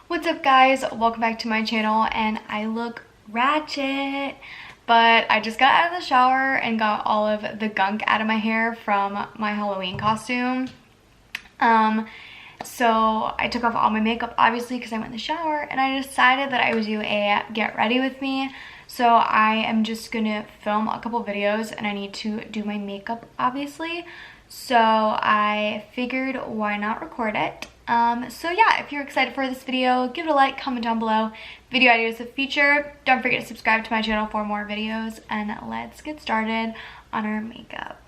What's up guys, welcome back to my channel, and I look ratchet, but I just got out of the shower and got all of the gunk out of my hair from my Halloween costume. So I took off all my makeup obviously because I went in the shower, and I decided that I would do a get ready with me. So I am just gonna film a couple videos and I need to do my makeup obviously. So I figured why not record it. So yeah, if you're excited for this video, give it a like, comment down below video ideas of future. Don't forget to subscribe to my channel for more videos, and let's get started on our makeup.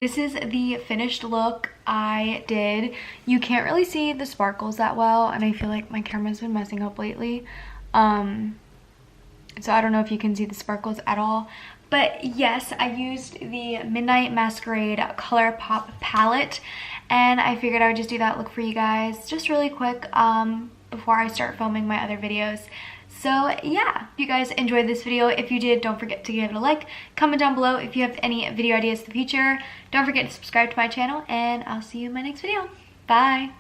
This is the finished look I did. You can't really see the sparkles that well, and I feel like my camera's been messing up lately. So I don't know if you can see the sparkles at all. But yes, I used the Midnight Masquerade Colorpop palette, and I figured I would just do that look for you guys just really quick before I start filming my other videos. So yeah, if you guys enjoyed this video, if you did, don't forget to give it a like. Comment down below if you have any video ideas in the future. Don't forget to subscribe to my channel, and I'll see you in my next video. Bye!